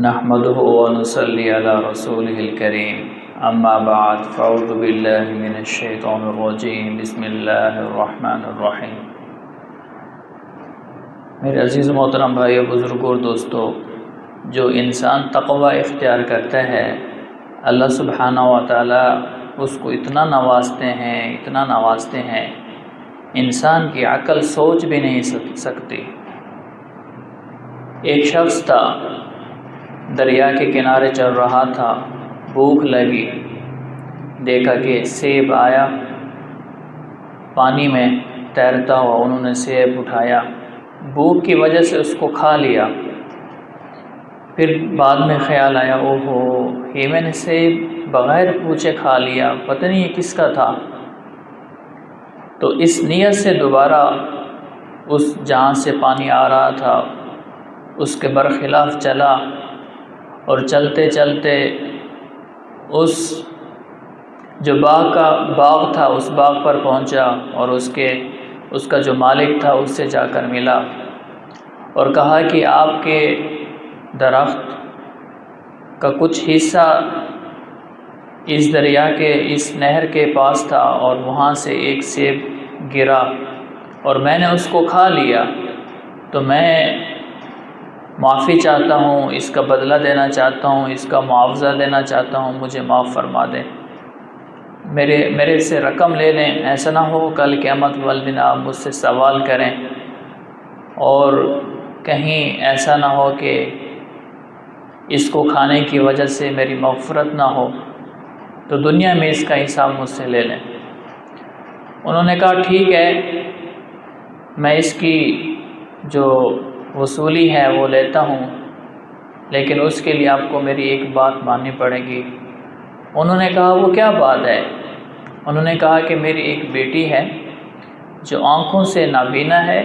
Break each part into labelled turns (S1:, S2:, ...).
S1: نحمده ونصلي على رسوله الكريم اما بعد فاعوذ بالله من الشیطان الرجیم بسم اللہ الرحمن الرحیم۔ میرے عزیز محترم بھائیو، بزرگوں اور دوستو، جو انسان تقوی اختیار کرتا ہے اللہ سبحانہ و تعالی اس کو اتنا نوازتے ہیں انسان کی عقل سوچ بھی نہیں سکتی۔ ایک شخص تھا، دریا کے کنارے چل رہا تھا، بھوک لگی، دیکھا کہ سیب آیا پانی میں تیرتا ہوا، انہوں نے سیب اٹھایا، بھوک کی وجہ سے اس کو کھا لیا۔ پھر بعد میں خیال آیا، اوہو یہ میں نے سیب بغیر پوچھے کھا لیا، پتہ نہیں یہ کس کا تھا۔ تو اس نیت سے دوبارہ اس جہاں سے پانی آ رہا تھا اس کے برخلاف چلا، اور چلتے چلتے اس جو باغ تھا اس باغ پر پہنچا، اور اس کا جو مالک تھا اس سے جا کر ملا اور کہا کہ آپ کے درخت کا کچھ حصہ اس دریا کے اس نہر کے پاس تھا، اور وہاں سے ایک سیب گرا اور میں نے اس کو کھا لیا، تو میں معافی چاہتا ہوں، اس کا بدلہ دینا چاہتا ہوں، اس کا معاوضہ دینا چاہتا ہوں، مجھے معاف فرما دیں، میرے سے رقم لے لیں، ایسا نہ ہو کل قیامت والے دن آپ مجھ سے سوال کریں اور کہیں ایسا نہ ہو کہ اس کو کھانے کی وجہ سے میری مغفرت نہ ہو، تو دنیا میں اس کا حساب مجھ سے لے لیں۔ انہوں نے کہا ٹھیک ہے، میں اس کی جو وصولی ہے وہ لیتا ہوں، لیکن اس کے لیے آپ کو میری ایک بات ماننی پڑے گی۔ انہوں نے کہا وہ کیا بات ہے؟ انہوں نے کہا کہ میری ایک بیٹی ہے جو آنکھوں سے نابینا ہے،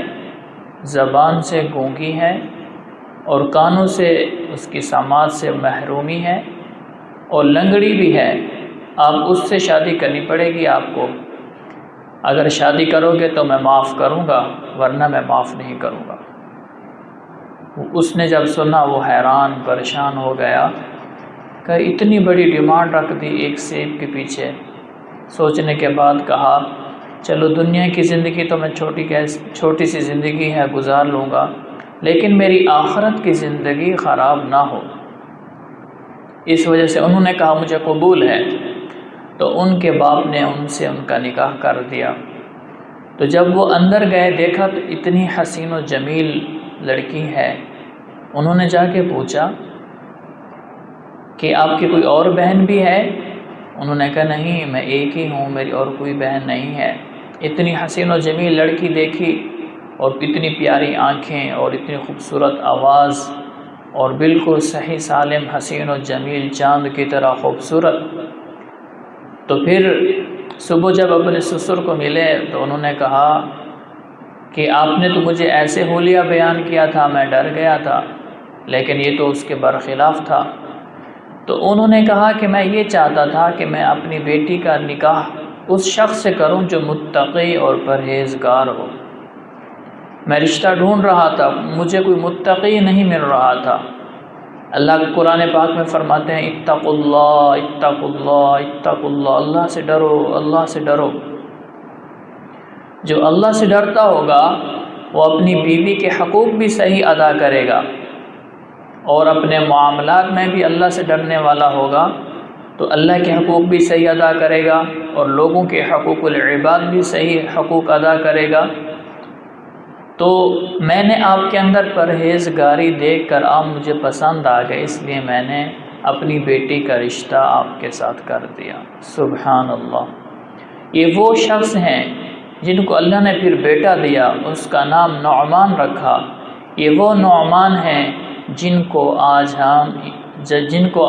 S1: زبان سے گونگی ہے، اور کانوں سے اس کی سماعت سے محرومی ہے، اور لنگڑی بھی ہے۔ آپ اس سے شادی کرنی پڑے گی آپ کو، اگر شادی کرو گے تو میں معاف کروں گا، ورنہ میں معاف نہیں کروں گا۔ اس نے جب سنا وہ حیران پریشان ہو گیا کہ اتنی بڑی ڈیمانڈ رکھ دی ایک سیب کے پیچھے۔ سوچنے کے بعد کہا چلو دنیا کی زندگی تو میں چھوٹی سی زندگی ہے گزار لوں گا، لیکن میری آخرت کی زندگی خراب نہ ہو، اس وجہ سے انہوں نے کہا مجھے قبول ہے۔ تو ان کے باپ نے ان سے ان کا نکاح کر دیا۔ تو جب وہ اندر گئے دیکھا تو اتنی حسین و جمیل لڑکی ہے۔ انہوں نے جا کے پوچھا کہ آپ کی کوئی اور بہن بھی ہے؟ انہوں نے کہا نہیں، میں ایک ہی ہوں، میری اور کوئی بہن نہیں ہے۔ اتنی حسین و جمیل لڑکی دیکھی، اور اتنی پیاری آنکھیں، اور اتنی خوبصورت آواز، اور بالکل صحیح سالم حسین و جمیل چاند کی طرح خوبصورت۔ تو پھر صبح جب اپنے سسر کو ملے تو انہوں نے کہا کہ آپ نے تو مجھے ایسے حلیہ بیان کیا تھا، میں ڈر گیا تھا، لیکن یہ تو اس کے برخلاف تھا۔ تو انہوں نے کہا کہ میں یہ چاہتا تھا کہ میں اپنی بیٹی کا نکاح اس شخص سے کروں جو متقی اور پرہیزگار ہو۔ میں رشتہ ڈھونڈ رہا تھا، مجھے کوئی متقی نہیں مل رہا تھا۔ اللہ قرآن پاک میں فرماتے ہیں اتقوا اللہ اتقوا اللہ اتقوا اللہ، اللہ سے ڈرو، اللہ سے ڈرو۔ جو اللہ سے ڈرتا ہوگا وہ اپنی بیوی کے حقوق بھی صحیح ادا کرے گا، اور اپنے معاملات میں بھی اللہ سے ڈرنے والا ہوگا تو اللہ کے حقوق بھی صحیح ادا کرے گا، اور لوگوں کے حقوق العباد بھی صحیح حقوق ادا کرے گا۔ تو میں نے آپ کے اندر پرہیزگاری دیکھ کر آپ مجھے پسند آ گئے، اس لیے میں نے اپنی بیٹی کا رشتہ آپ کے ساتھ کر دیا۔ سبحان اللہ۔ یہ وہ شخص ہیں جن کو اللہ نے پھر بیٹا دیا، اس کا نام نعمان رکھا۔ یہ وہ نعمان ہیں جن کو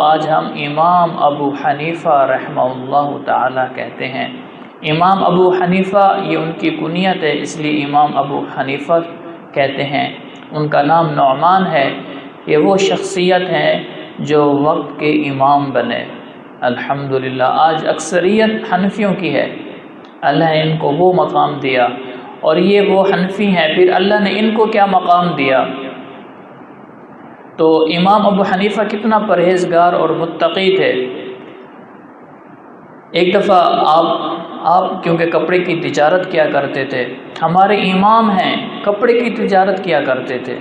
S1: آج ہم امام ابو حنیفہ رحمہ اللہ تعالی کہتے ہیں۔ امام ابو حنیفہ یہ ان کی کنیت ہے، اس لیے امام ابو حنیفہ کہتے ہیں۔ ان کا نام نعمان ہے۔ یہ وہ شخصیت ہیں جو وقت کے امام بنے۔ الحمدللہ آج اکثریت حنفیوں کی ہے، اللہ نے ان کو وہ مقام دیا، اور یہ وہ حنفی ہیں، پھر اللہ نے ان کو کیا مقام دیا؟ تو امام ابو حنیفہ کتنا پرہیزگار اور متقی تھے۔ ایک دفعہ آپ کیونکہ کپڑے کی تجارت کیا کرتے تھے، ہمارے امام ہیں کپڑے کی تجارت کیا کرتے تھے۔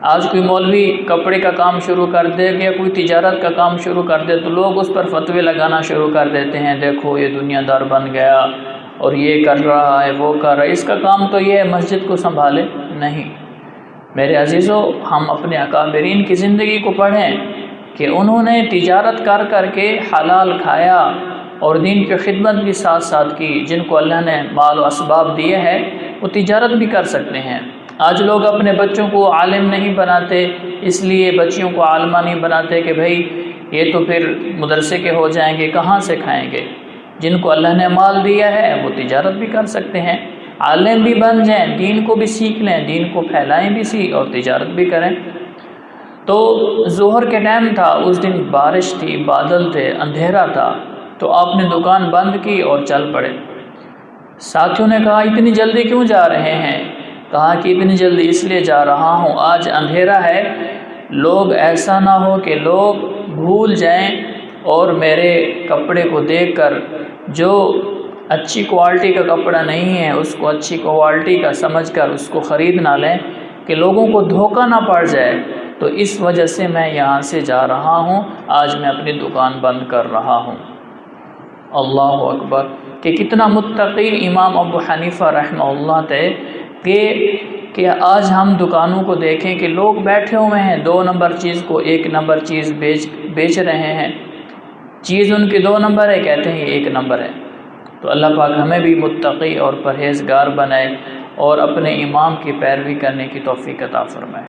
S1: آج کوئی مولوی کپڑے کا کام شروع کر دے یا کوئی تجارت کا کام شروع کر دے تو لوگ اس پر فتوے لگانا شروع کر دیتے ہیں، دیکھو یہ دنیا دار بن گیا اور یہ کر رہا ہے وہ کر رہا ہے، اس کا کام تو یہ ہے مسجد کو سنبھالے۔ نہیں میرے عزیزو، ہم اپنے اکابرین کی زندگی کو پڑھیں کہ انہوں نے تجارت کر کے حلال کھایا اور دین کی خدمت بھی ساتھ ساتھ کی۔ جن کو اللہ نے مال و اسباب دیے ہیں وہ تجارت بھی کر سکتے ہیں۔ آج لوگ اپنے بچوں کو عالم نہیں بناتے، اس لیے بچیوں کو عالمہ نہیں بناتے کہ بھائی یہ تو پھر مدرسے کے ہو جائیں گے، کہاں سے کھائیں گے۔ جن کو اللہ نے مال دیا ہے وہ تجارت بھی کر سکتے ہیں، عالم بھی بن جائیں، دین کو بھی سیکھ لیں، دین کو پھیلائیں بھی اور تجارت بھی کریں۔ تو ظہر کے ٹائم تھا، اس دن بارش تھی، بادل تھے، اندھیرا تھا، تو آپ نے دکان بند کی اور چل پڑے۔ ساتھیوں نے کہا اتنی جلدی کیوں جا رہے ہیں؟ کہا کہ اتنی جلدی اس لیے جا رہا ہوں، آج اندھیرا ہے، لوگ ایسا نہ ہو کہ لوگ بھول جائیں اور میرے کپڑے کو دیکھ کر جو اچھی کوالٹی کا کپڑا نہیں ہے اس کو اچھی کوالٹی کا سمجھ کر اس کو خرید نہ لیں، کہ لوگوں کو دھوکہ نہ پڑ جائے۔ تو اس وجہ سے میں یہاں سے جا رہا ہوں، آج میں اپنی دکان بند کر رہا ہوں۔ اللہ اکبر، کہ کتنا متقی امام ابو حنیفہ رحمہ اللہ تھے کہ آج ہم دکانوں کو دیکھیں کہ لوگ بیٹھے ہوئے ہیں 2 نمبر چیز کو 1 نمبر چیز بیچ رہے ہیں، چیز ان کی 2 نمبر ہے، کہتے ہیں یہ 1 نمبر ہے۔ تو اللہ پاک ہمیں بھی متقی اور پرہیزگار بنائے اور اپنے امام کی پیروی کرنے کی توفیق عطا فرمائے۔